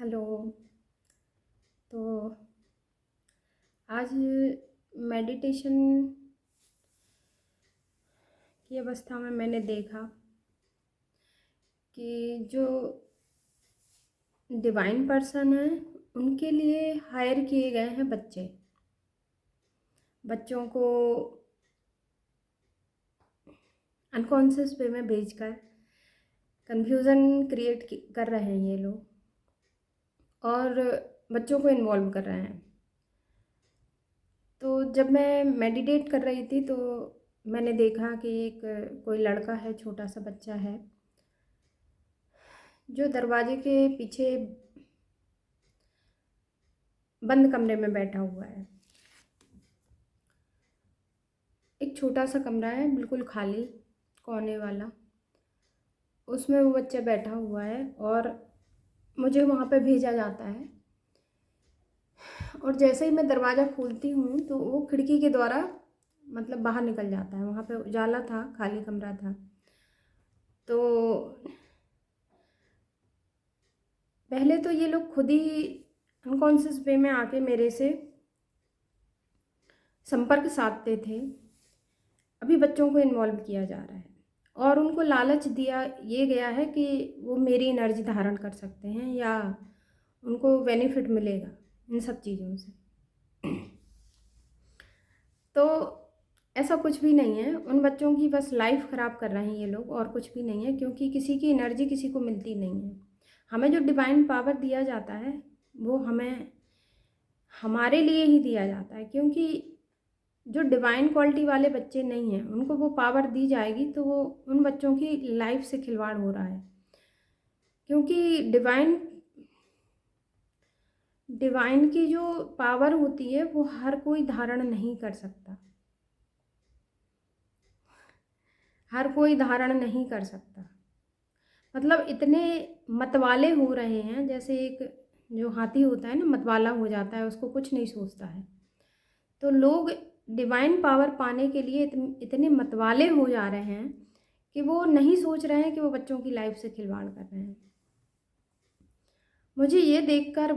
Hello. तो आज meditation की अवस्था में मैंने देखा कि जो डिवाइन पर्सन है उनके लिए हायर किए गए हैं बच्चों को अनकॉन्शियस वे में भेजकर कन्फ्यूज़न क्रिएट कर रहे हैं ये लोग और बच्चों को इन्वॉल्व कर रहे हैं। तो जब मैं मेडिटेट कर रही थी तो मैंने देखा कि एक कोई लड़का है, छोटा सा बच्चा है, जो दरवाजे के पीछे बंद कमरे में बैठा हुआ है। एक छोटा सा कमरा है, बिल्कुल खाली, कोने वाला। उसमें वो बच्चा बैठा हुआ है और मुझे वहाँ पे भेजा जाता है। और जैसे ही मैं दरवाज़ा खोलती हूँ तो वो खिड़की के द्वारा मतलब बाहर निकल जाता है। वहाँ पे उजाला था, खाली कमरा था। तो पहले तो ये लोग खुद ही अनकॉन्शियस वे में आके मेरे से संपर्क साधते थे। अभी बच्चों को इन्वॉल्व किया जा रहा है और उनको लालच दिया ये गया है कि वो मेरी एनर्जी धारण कर सकते हैं या उनको बेनिफिट मिलेगा इन सब चीज़ों से। तो ऐसा कुछ भी नहीं है। उन बच्चों की बस लाइफ ख़राब कर रहे हैं ये लोग, और कुछ भी नहीं है, क्योंकि किसी की एनर्जी किसी को मिलती नहीं है। हमें जो डिवाइन पावर दिया जाता है वो हमें हमारे लिए ही दिया जाता है, क्योंकि जो डिवाइन क्वालिटी वाले बच्चे नहीं हैं उनको वो पावर दी जाएगी तो वो उन बच्चों की लाइफ से खिलवाड़ हो रहा है। क्योंकि डिवाइन की जो पावर होती है वो हर कोई धारण नहीं कर सकता, हर कोई धारण नहीं कर सकता। मतलब इतने मतवाले हो रहे हैं, जैसे एक जो हाथी होता है ना, मतवाला हो जाता है, उसको कुछ नहीं सोचता है। तो लोग डिवाइन पावर पाने के लिए इतने मतवाले हो जा रहे हैं कि वो नहीं सोच रहे हैं कि वो बच्चों की लाइफ से खिलवाड़ कर रहे हैं। मुझे ये देखकर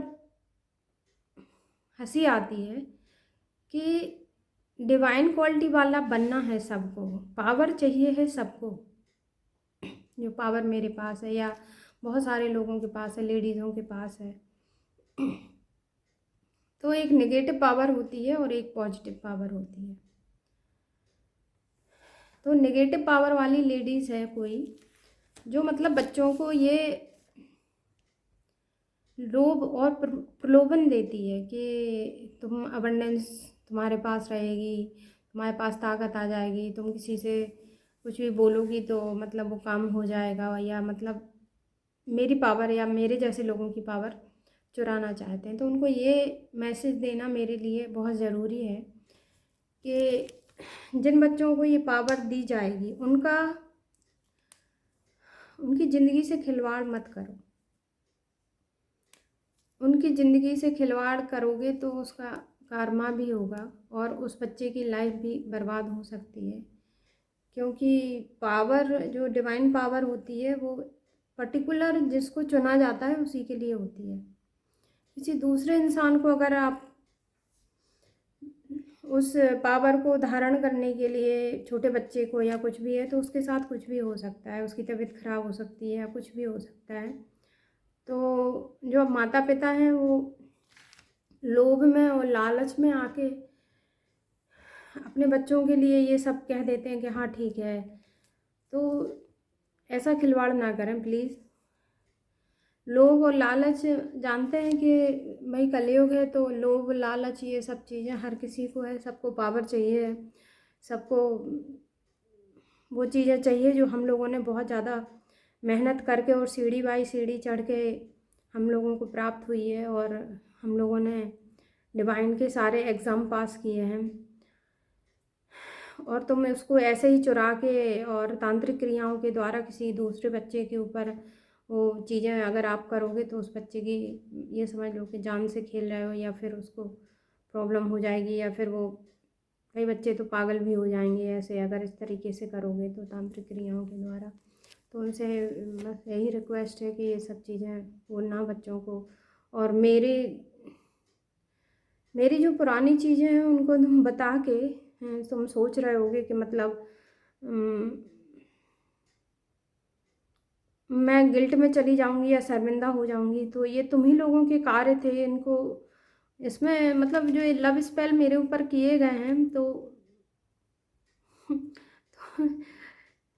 हंसी आती है कि डिवाइन क्वालिटी वाला बनना है सबको, पावर चाहिए है सबको। जो पावर मेरे पास है या बहुत सारे लोगों के पास है, लेडीज़ों के पास है। तो एक नेगेटिव पावर होती है और एक पॉजिटिव पावर होती है। तो नेगेटिव पावर वाली लेडीज़ है कोई, जो मतलब बच्चों को ये लोभ और प्रलोभन देती है कि तुम अबंडेंस तुम्हारे पास रहेगी, तुम्हारे पास ताकत आ जाएगी, तुम किसी से कुछ भी बोलोगी तो मतलब वो काम हो जाएगा, या मतलब मेरी पावर या मेरे जैसे लोगों की पावर चुराना चाहते हैं। तो उनको ये मैसेज देना मेरे लिए बहुत ज़रूरी है कि जिन बच्चों को ये पावर दी जाएगी उनकी ज़िंदगी से खिलवाड़ मत करो। उनकी ज़िंदगी से खिलवाड़ करोगे तो उसका कारमा भी होगा और उस बच्चे की लाइफ भी बर्बाद हो सकती है। क्योंकि पावर, जो डिवाइन पावर होती है, वो पर्टिकुलर जिसको चुना जाता है उसी के लिए होती है। किसी दूसरे इंसान को अगर आप उस पावर को धारण करने के लिए, छोटे बच्चे को या कुछ भी है, तो उसके साथ कुछ भी हो सकता है, उसकी तबीयत खराब हो सकती है या कुछ भी हो सकता है। तो जो माता पिता हैं वो लोभ में और लालच में आके अपने बच्चों के लिए ये सब कह देते हैं कि हाँ ठीक है। तो ऐसा खिलवाड़ ना करें प्लीज़। लोभ और लालच, जानते हैं कि भाई कलयुग है तो लोभ लालच ये सब चीज़ें हर किसी को है, सबको पावर चाहिए, सबको वो चीज़ें चाहिए जो हम लोगों ने बहुत ज़्यादा मेहनत करके और सीढ़ी बाई सीढ़ी चढ़ के हम लोगों को प्राप्त हुई है, और हम लोगों ने डिवाइन के सारे एग्ज़ाम पास किए हैं। और तुम उसको ऐसे ही चुरा के और तांत्रिक क्रियाओं के द्वारा किसी दूसरे बच्चे के ऊपर वो चीज़ें अगर आप करोगे तो उस बच्चे की, ये समझ लो कि जान से खेल रहे हो, या फिर उसको प्रॉब्लम हो जाएगी, या फिर वो कई बच्चे तो पागल भी हो जाएंगे ऐसे अगर इस तरीके से करोगे तो तांत्रिक क्रियाओं के द्वारा। तो उनसे बस यही रिक्वेस्ट है कि ये सब चीज़ें बोलना बच्चों को, और मेरी जो पुरानी चीज़ें हैं उनको तुम बता के तुम सोच रहे होगे कि मतलब उम, मैं गिल्ट में चली जाऊँगी या शर्मिंदा हो जाऊँगी, तो ये तुम ही लोगों के कार्य थे। इनको इसमें मतलब जो ये लव स्पेल मेरे ऊपर किए गए हैं, तो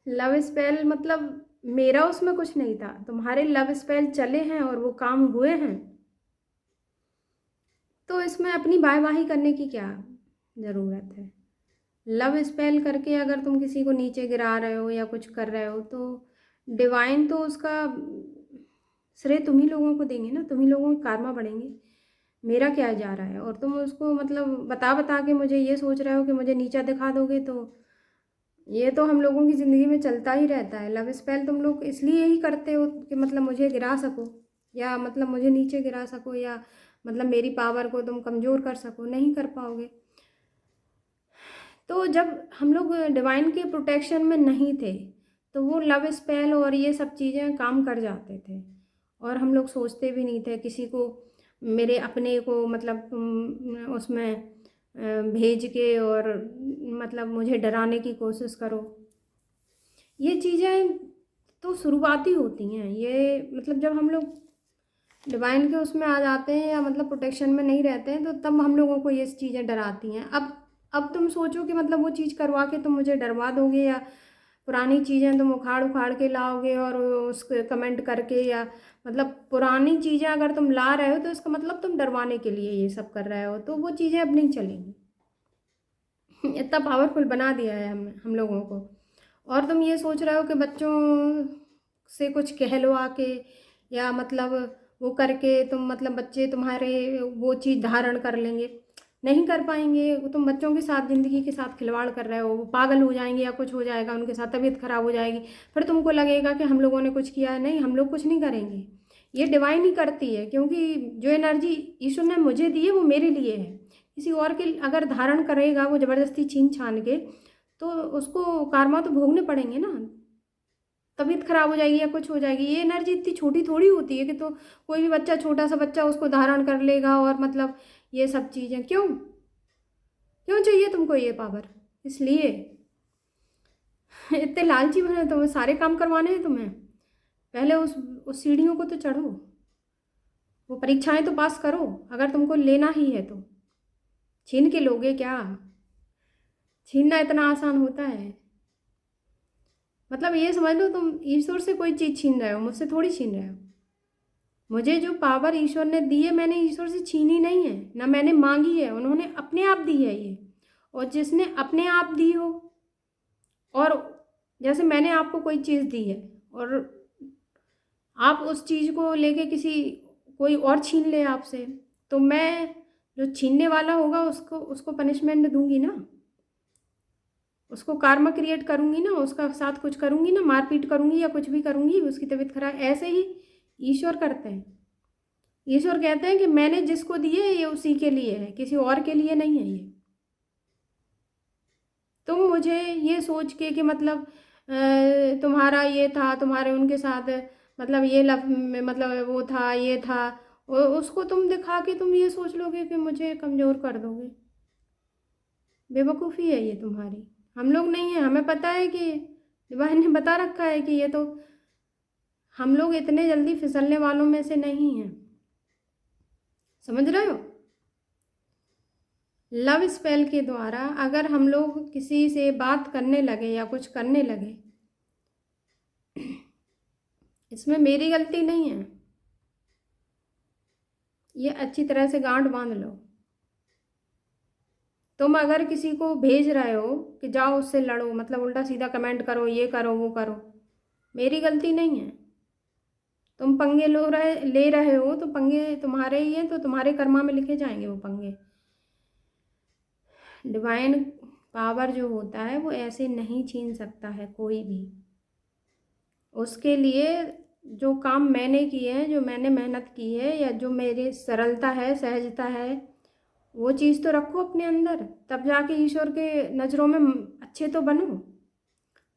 लव स्पेल मतलब मेरा उसमें कुछ नहीं था। तुम्हारे लव स्पेल चले हैं और वो काम हुए हैं, तो इसमें अपनी वाहवाही करने की क्या ज़रूरत है। लव स्पेल करके अगर तुम किसी को नीचे गिरा रहे हो या कुछ कर रहे हो, तो डिवाइन तो उसका श्रेय तुम ही लोगों को देंगे ना, तुम ही लोगों के कर्मा बढ़ेंगे। मेरा क्या जा रहा है। और तुम उसको मतलब बता बता के मुझे ये सोच रहे हो कि मुझे नीचा दिखा दोगे, तो ये तो हम लोगों की ज़िंदगी में चलता ही रहता है। लव स्पेल तुम लोग इसलिए ही करते हो कि मतलब मुझे गिरा सको, या मतलब मुझे नीचे गिरा सको, या मतलब मेरी पावर को तुम कमज़ोर कर सको। नहीं कर पाओगे। तो जब हम लोग डिवाइन के प्रोटेक्शन में नहीं थे, तो वो लव स्पेल और ये सब चीज़ें काम कर जाते थे, और हम लोग सोचते भी नहीं थे किसी को, मेरे अपने को मतलब उसमें भेज के और मतलब मुझे डराने की कोशिश करो। ये चीज़ें तो शुरुआती होती हैं। ये मतलब जब हम लोग डिवाइन के उसमें आ जाते हैं या मतलब प्रोटेक्शन में नहीं रहते हैं, तो तब हम लोगों को ये चीज़ें डराती हैं। अब तुम सोचो कि मतलब वो चीज़ करवा के तुम मुझे डरवा दोगे, या पुरानी चीज़ें तुम उखाड़ उखाड़ के लाओगे और उस कमेंट करके, या मतलब पुरानी चीज़ें अगर तुम ला रहे हो तो इसका मतलब तुम डरवाने के लिए ये सब कर रहे हो, तो वो चीज़ें अब नहीं चलेंगी। इतना पावरफुल बना दिया है हम लोगों को। और तुम ये सोच रहे हो कि बच्चों से कुछ कहलवा के या मतलब वो करके तुम मतलब बच्चे तुम्हारे वो चीज़ धारण कर लेंगे। नहीं कर पाएंगे। तुम बच्चों के साथ ज़िंदगी के साथ खिलवाड़ कर रहे हो। वो पागल हो जाएंगे या कुछ हो जाएगा उनके साथ, तबीयत खराब हो जाएगी, फिर तुमको लगेगा कि हम लोगों ने कुछ किया है। नहीं, हम लोग कुछ नहीं करेंगे। ये डिवाइन ही करती है, क्योंकि जो एनर्जी ईश्वर ने मुझे दी है वो मेरे लिए है। किसी और के अगर धारण करेगा वो ज़बरदस्ती छीन छान के, तो उसको karma तो भोगने पड़ेंगे ना। तबीयत खराब हो जाएगी या कुछ हो जाएगी। ये एनर्जी इतनी छोटी थोड़ी होती है कि तो कोई भी बच्चा, छोटा सा बच्चा उसको धारण कर लेगा। और मतलब ये सब चीज़ें क्यों क्यों चाहिए तुमको ये पावर? इसलिए इतने लालची बने तुम्हें, सारे काम करवाने हैं तुम्हें। पहले उस सीढ़ियों को तो चढ़ो, वो परीक्षाएं तो पास करो। अगर तुमको लेना ही है तो छीन के लोगे क्या? छीनना इतना आसान होता है? मतलब ये समझ लो तुम ईश्वर से कोई चीज़ छीन रहे हो, मुझसे थोड़ी छीन रहे हो। मुझे जो पावर ईश्वर ने दी है, मैंने ईश्वर से छीनी नहीं है, ना मैंने मांगी है। उन्होंने अपने आप दी है ये। और जिसने अपने आप दी हो, और जैसे मैंने आपको कोई चीज़ दी है और आप उस चीज़ को लेके कोई और छीन ले आपसे, तो मैं जो छीनने वाला होगा उसको उसको पनिशमेंट दूंगी ना, उसको कार्मा क्रिएट करूंगी ना, उसका साथ कुछ करूंगी ना, मारपीट करूंगी या कुछ भी करूंगी, उसकी तबीयत खराब। ऐसे ही ईश्वर करते हैं। ईश्वर कहते हैं कि मैंने जिसको दिए ये उसी के लिए है, किसी और के लिए नहीं है ये। तुम मुझे ये सोच के कि मतलब तुम्हारा ये था, तुम्हारे उनके साथ मतलब ये मतलब वो था, ये था, उसको तुम दिखा के तुम ये सोच लोगे कि मुझे कमज़ोर कर दोगे। बेवकूफ़ी है ये तुम्हारी। हम लोग नहीं है, हमें पता है कि डिवाइन ने बता रखा है कि ये तो हम लोग इतने जल्दी फिसलने वालों में से नहीं हैं। समझ रहे हो? लव स्पेल के द्वारा अगर हम लोग किसी से बात करने लगे या कुछ करने लगे, इसमें मेरी गलती नहीं है। ये अच्छी तरह से गांठ बांध लो। तुम अगर किसी को भेज रहे हो कि जाओ उससे लड़ो, मतलब उल्टा सीधा कमेंट करो, ये करो वो करो, मेरी गलती नहीं है। तुम पंगे ले रहे हो तो पंगे तुम्हारे ही हैं, तो तुम्हारे कर्मा में लिखे जाएंगे वो पंगे। डिवाइन पावर जो होता है वो ऐसे नहीं छीन सकता है कोई भी। उसके लिए जो काम मैंने किए हैं, जो मैंने मेहनत की है, या जो मेरी सरलता है, सहजता है, वो चीज़ तो रखो अपने अंदर, तब जाके ईश्वर के नज़रों में अच्छे तो बनो।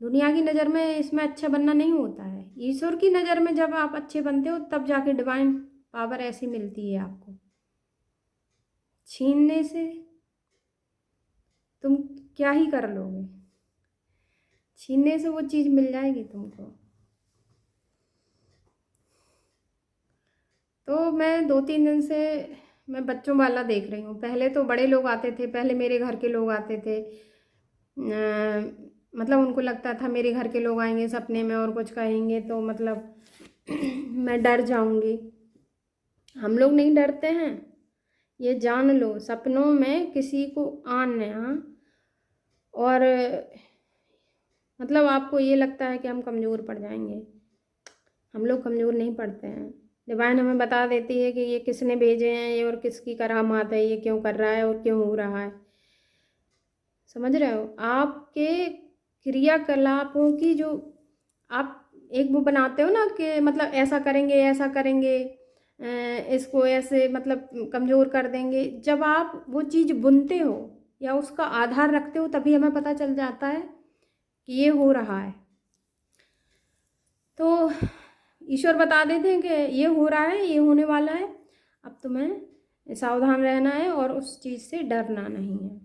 दुनिया की नज़र में इसमें अच्छा बनना नहीं होता है। ईश्वर की नज़र में जब आप अच्छे बनते हो, तब जाके डिवाइन पावर ऐसी मिलती है आपको। छीनने से तुम क्या ही कर लोगे, छीनने से वो चीज़ मिल जाएगी तुमको। तो मैं 2-3 दिन से मैं बच्चों वाला देख रही हूँ। पहले तो बड़े लोग आते थे, पहले मेरे घर के लोग आते थे। मतलब उनको लगता था मेरे घर के लोग आएंगे सपने में और कुछ कहेंगे तो मतलब मैं डर जाऊंगी। हम लोग नहीं डरते हैं, ये जान लो। सपनों में किसी को आना और मतलब आपको ये लगता है कि हम कमज़ोर पड़ जाएंगे, हम लोग कमज़ोर नहीं पड़ते हैं। डिवाइन हमें बता देती है कि ये किसने भेजे हैं, ये और किसकी करामात है, ये क्यों कर रहा है और क्यों हो रहा है। समझ रहे हो? आपके क्रियाकलापों की जो आप एक वो बनाते हो ना कि मतलब ऐसा करेंगे ऐसा करेंगे, इसको ऐसे मतलब कमज़ोर कर देंगे। जब आप वो चीज़ बुनते हो या उसका आधार रखते हो तभी हमें पता चल जाता है कि ये हो रहा है। तो ईश्वर बता देते हैं कि ये हो रहा है, ये होने वाला है, अब तुम्हें सावधान रहना है और उस चीज़ से डरना नहीं है।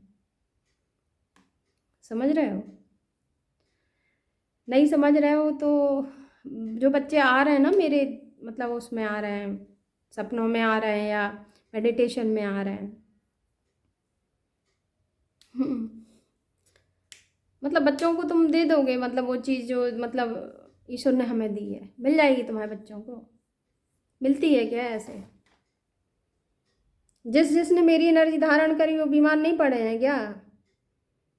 समझ रहे हो? नहीं समझ रहे हो तो जो बच्चे आ रहे हैं ना मेरे मतलब उसमें आ रहे हैं, सपनों में आ रहे हैं या मेडिटेशन में आ रहे हैं, मतलब बच्चों को तुम दे दोगे, मतलब वो चीज़ जो मतलब ईश्वर ने हमें दी है मिल जाएगी तुम्हारे बच्चों को। मिलती है क्या ऐसे? जिसने मेरी एनर्जी धारण करी वो बीमार नहीं पड़े हैं क्या?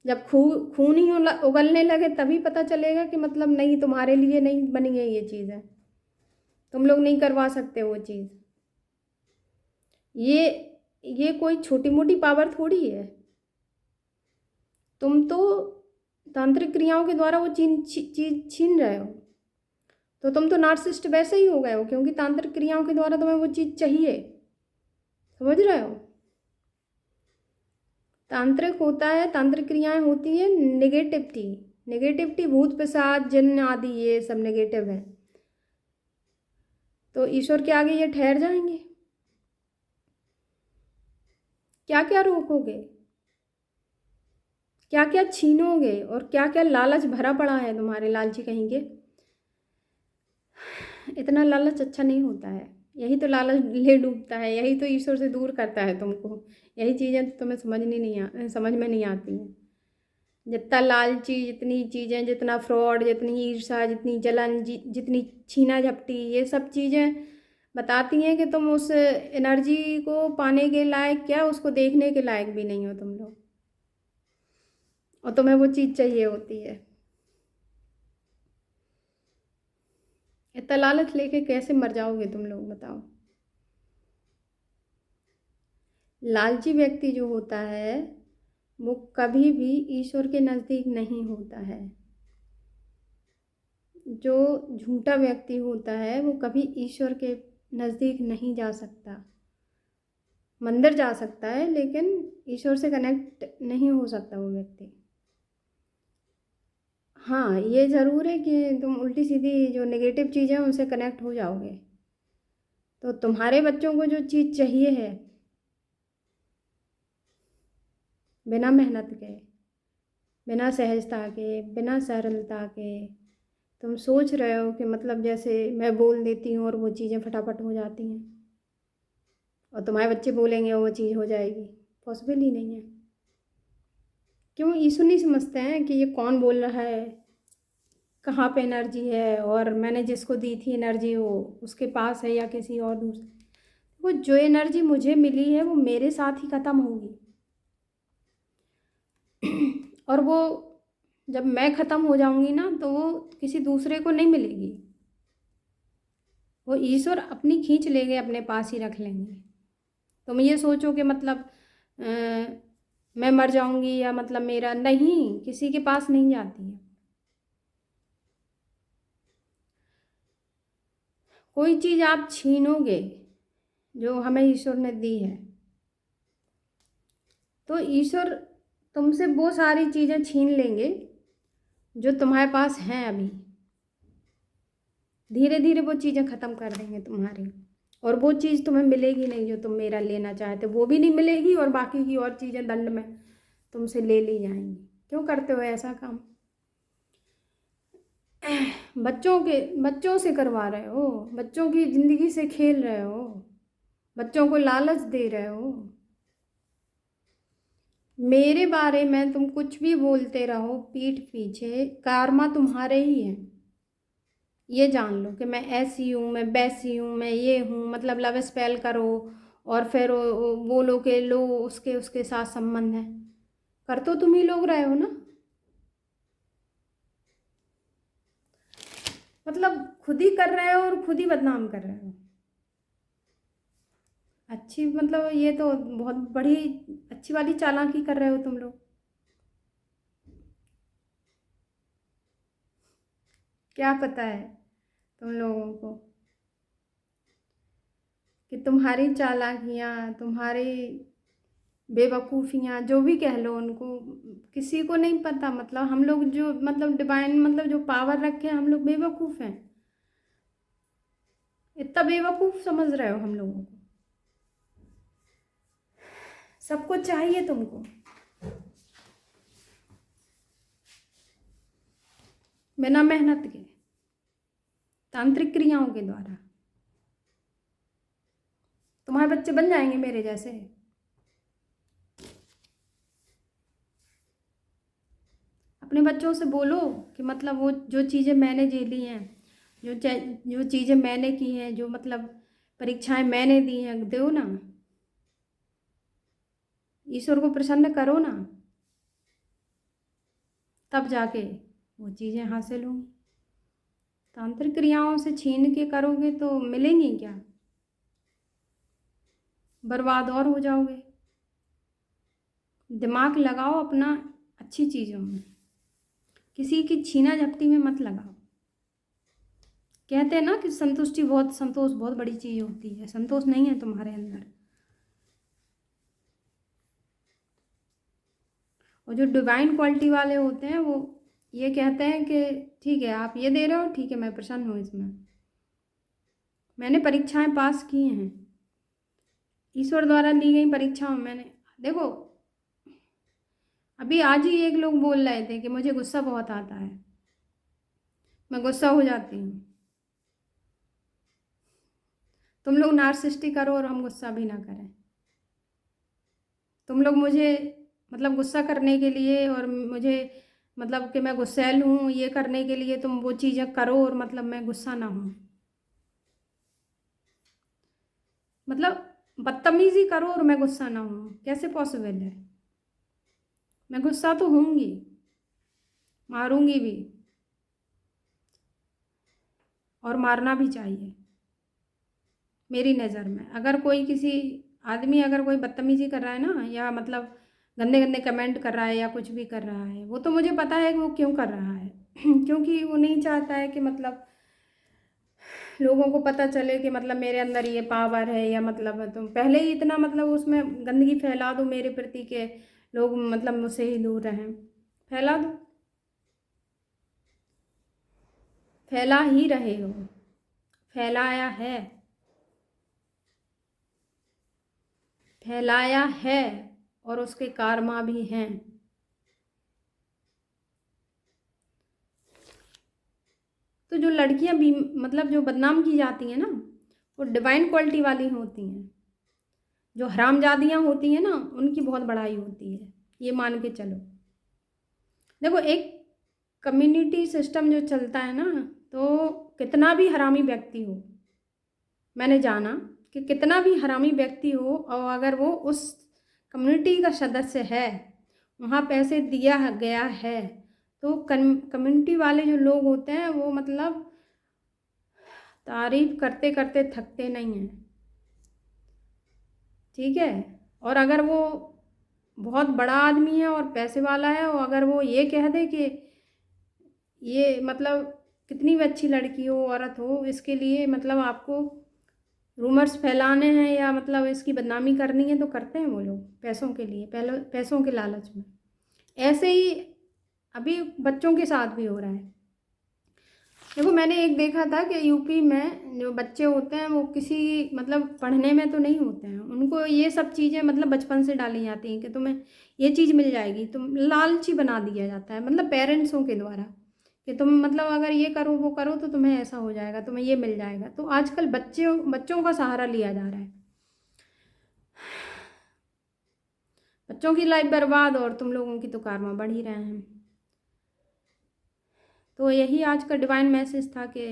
जब खून ही उगलने लगे तभी पता चलेगा कि मतलब नहीं, तुम्हारे लिए नहीं बनी है ये चीज़ें, तुम लोग नहीं करवा सकते वो चीज़। ये कोई छोटी मोटी पावर थोड़ी है। तुम तो तांत्रिक क्रियाओं के द्वारा वो चीज छीन रहे हो, तो तुम तो नार्सिसिस्ट वैसे ही हो गए हो, क्योंकि तांत्रिक क्रियाओं के द्वारा तुम्हें वो चीज़ चाहिए। समझ रहे हो? तांत्रिक होता है, तांत्रिक क्रियाएं होती है नेगेटिविटी। नेगेटिविटी, भूत पिशाच जिन्न आदि ये सब नेगेटिव है, तो ईश्वर के आगे ये ठहर जाएंगे। क्या क्या रोकोगे, क्या क्या छीनोगे और क्या क्या लालच भरा पड़ा है तुम्हारे, लालची कहेंगे। इतना लालच अच्छा नहीं होता है, यही तो लालच ले डूबता है, यही तो ईश्वर से दूर करता है तुमको। यही चीज़ें तो तुम्हें समझ में नहीं आती हैं। जितना लालची, जितनी चीज़ें, जितना फ्रॉड, जितनी ईर्ष्या, जितनी जलन, जितनी छीना झपटी, ये सब चीज़ें बताती हैं कि तुम उस एनर्जी को पाने के लायक, क्या उसको देखने के लायक भी नहीं हो तुम लोग, और तुम्हें वो चीज़ चाहिए होती है। इतना लालच लेके कैसे मर जाओगे तुम लोग, बताओ। लालची व्यक्ति जो होता है वो कभी भी ईश्वर के नज़दीक नहीं होता है। जो झूठा व्यक्ति होता है वो कभी ईश्वर के नज़दीक नहीं जा सकता। मंदिर जा सकता है लेकिन ईश्वर से कनेक्ट नहीं हो सकता वो व्यक्ति। हाँ, ये ज़रूर है कि तुम उल्टी सीधी जो नेगेटिव चीज़ें हैं उनसे कनेक्ट हो जाओगे, तो तुम्हारे बच्चों को जो चीज़ चाहिए है बिना मेहनत के, बिना सहजता के, बिना सरलता के, तुम सोच रहे हो कि मतलब जैसे मैं बोल देती हूँ और वो चीज़ें फटाफट हो जाती हैं और तुम्हारे बच्चे बोलेंगे और वो चीज़ हो जाएगी, पॉसिबल ही नहीं है। क्यों? ईश्वर नहीं समझते हैं कि ये कौन बोल रहा है, कहाँ पे एनर्जी है, और मैंने जिसको दी थी एनर्जी वो उसके पास है या किसी और दूसरे। वो जो एनर्जी मुझे मिली है वो मेरे साथ ही ख़त्म होगी और वो जब मैं ख़त्म हो जाऊंगी ना तो वो किसी दूसरे को नहीं मिलेगी, वो ईश्वर अपनी खींच लेंगे, अपने पास ही रख लेंगे। तुम ये सोचो कि मतलब मैं मर जाऊंगी या मतलब मेरा, नहीं, किसी के पास नहीं जाती है। कोई चीज़ आप छीनोगे जो हमें ईश्वर ने दी है, तो ईश्वर तुमसे वो सारी चीज़ें छीन लेंगे जो तुम्हारे पास हैं अभी। धीरे धीरे वो चीज़ें ख़त्म कर देंगे तुम्हारी। और वो चीज़ तुम्हें मिलेगी नहीं जो तुम मेरा लेना चाहते, वो भी नहीं मिलेगी, और बाकी की और चीज़ें दंड में तुमसे ले ली जाएंगी। क्यों करते हो ऐसा काम? बच्चों से करवा रहे हो, बच्चों की ज़िंदगी से खेल रहे हो, बच्चों को लालच दे रहे हो। मेरे बारे में तुम कुछ भी बोलते रहो पीठ पीछे, कार्मा तुम्हारे ही है। ये जान लो कि मैं ऐसी हूँ, मैं वैसी हूँ, मैं ये हूँ, मतलब लव स्पेल करो और फिर बोलो कि लो उसके उसके साथ संबंध है। कर तो तुम ही लोग रहे हो ना, मतलब खुद ही कर रहे हो और खुद ही बदनाम कर रहे हो। अच्छी, मतलब ये तो बहुत बड़ी अच्छी वाली चालाकी कर रहे हो तुम लोग। क्या पता है तुम लोगों को कि तुम्हारी चालाकियाँ, तुम्हारी बेवकूफ़ियाँ, जो भी कह लो उनको, किसी को नहीं पता। मतलब हम लोग जो, मतलब डिवाइन, मतलब जो पावर रखे हैं, हम लोग बेवकूफ़ हैं। इतना बेवकूफ़ समझ रहे हो हम लोगों को? सब कुछ चाहिए तुमको बिना मेहनत के, तांत्रिक क्रियाओं के द्वारा। तुम्हारे बच्चे बन जाएंगे मेरे जैसे? अपने बच्चों से बोलो कि मतलब वो जो चीज़ें मैंने झेली हैं, जो चीज़ें मैंने की हैं, जो मतलब परीक्षाएं मैंने दी हैं, दो ना, ईश्वर को प्रसन्न करो ना, तब जाके वो चीज़ें हासिल होंगी। तांत्रिक क्रियाओं से छीन के करोगे तो मिलेंगी क्या? बर्बाद और हो जाओगे। दिमाग लगाओ अपना अच्छी चीज़ों में, किसी की छीना झपटी में मत लगाओ। कहते हैं ना कि संतोष बहुत बड़ी चीज़ होती है। संतोष नहीं है तुम्हारे अंदर। और जो डिवाइन क्वालिटी वाले होते हैं वो ये कहते हैं कि ठीक है आप ये दे रहे हो, ठीक है मैं प्रसन्न हूँ इसमें। मैंने परीक्षाएं पास की हैं, ईश्वर द्वारा ली गई परीक्षाओं में मैंने, देखो अभी आज ही एक लोग बोल रहे थे कि मुझे गुस्सा बहुत आता है, मैं गुस्सा हो जाती हूँ। तुम लोग नार्सिसिस्टिक करो और हम गुस्सा भी ना करें। तुम लोग मुझे मतलब गुस्सा करने के लिए और मुझे मतलब कि मैं गुस्सैल हूँ ये करने के लिए तुम वो चीज़ें करो और मतलब मैं गुस्सा ना हूँ। मतलब बदतमीजी करो और मैं गुस्सा ना हूँ, कैसे पॉसिबल है? मैं गुस्सा तो होंगी, मारूंगी भी, और मारना भी चाहिए मेरी नज़र में। अगर कोई किसी आदमी अगर कोई बदतमीजी कर रहा है ना, या मतलब गंदे गंदे कमेंट कर रहा है या कुछ भी कर रहा है, वो तो मुझे पता है कि वो क्यों कर रहा है क्योंकि वो नहीं चाहता है कि मतलब लोगों को पता चले कि मतलब मेरे अंदर ये पावर है, या मतलब तुम पहले ही इतना मतलब उसमें गंदगी फैला दो मेरे प्रति के लोग मतलब मुझसे ही दूर रहें। फैला दो, फैला ही रहे हो, फैलाया है, फैलाया है, और उसके कारमा भी हैं। तो जो लड़कियां भी मतलब जो बदनाम की जाती हैं ना, वो डिवाइन क्वालिटी वाली होती हैं। जो हरामजादियां होती हैं ना, उनकी बहुत बड़ाई होती है, ये मान के चलो। देखो एक कम्युनिटी सिस्टम जो चलता है ना, तो कितना भी हरामी व्यक्ति हो, मैंने जाना कि कितना भी हरामी व्यक्ति हो, और अगर वो उस कम्युनिटी का सदस्य है, वहाँ पैसे दिया गया है, तो कम्युनिटी वाले जो लोग होते हैं वो मतलब तारीफ करते करते थकते नहीं हैं। ठीक है? और अगर वो बहुत बड़ा आदमी है और पैसे वाला है, और अगर वो ये कह दे कि ये मतलब कितनी भी अच्छी लड़की हो, औरत हो, इसके लिए मतलब आपको रूमर्स फैलाने हैं या मतलब इसकी बदनामी करनी है, तो करते हैं वो लोग पैसों के लिए, पहले पैसों के लालच में। ऐसे ही अभी बच्चों के साथ भी हो रहा है। देखो मैंने एक देखा था कि यूपी में जो बच्चे होते हैं वो किसी मतलब पढ़ने में तो नहीं होते हैं, उनको ये सब चीज़ें मतलब बचपन से डाली जाती हैं कि तुम्हें ये चीज़ मिल जाएगी, तुम लालची बना दिया जाता है मतलब पेरेंट्सों के द्वारा कि तुम मतलब अगर ये करो वो करो तो तुम्हें ऐसा हो जाएगा, तुम्हें ये मिल जाएगा। तो आजकल बच्चों का सहारा लिया जा रहा है, बच्चों की लाइफ बर्बाद और तुम लोगों की तो कारवां बढ़ ही रहे हैं। तो यही आज का डिवाइन मैसेज था कि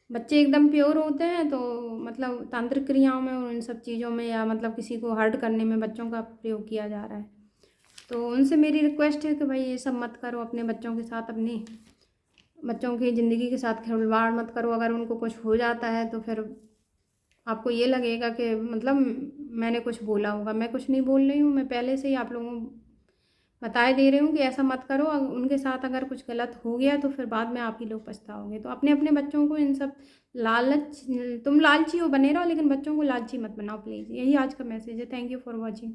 बच्चे एकदम प्योर होते हैं, तो मतलब तांत्रिक क्रियाओं में और इन सब चीज़ों में या मतलब किसी को हर्ट करने में बच्चों का प्रयोग किया जा रहा है। तो उनसे मेरी रिक्वेस्ट है कि भाई ये सब मत करो, अपने बच्चों के साथ, अपनी बच्चों की ज़िंदगी के साथ खिलवाड़ मत करो। अगर उनको कुछ हो जाता है तो फिर आपको ये लगेगा कि मतलब मैंने कुछ बोला होगा। मैं कुछ नहीं बोल रही हूँ, मैं पहले से ही आप लोगों को बताए दे रही हूँ कि ऐसा मत करो। उनके साथ अगर कुछ गलत हो गया तो फिर बाद में आप ही लोग पछताओगे। तो अपने अपने बच्चों को इन सब लालच, तुम लालची हो बने रहो लेकिन बच्चों को लालची मत बनाओ प्लीज़। यही आज का मैसेज है। Thank you for watching.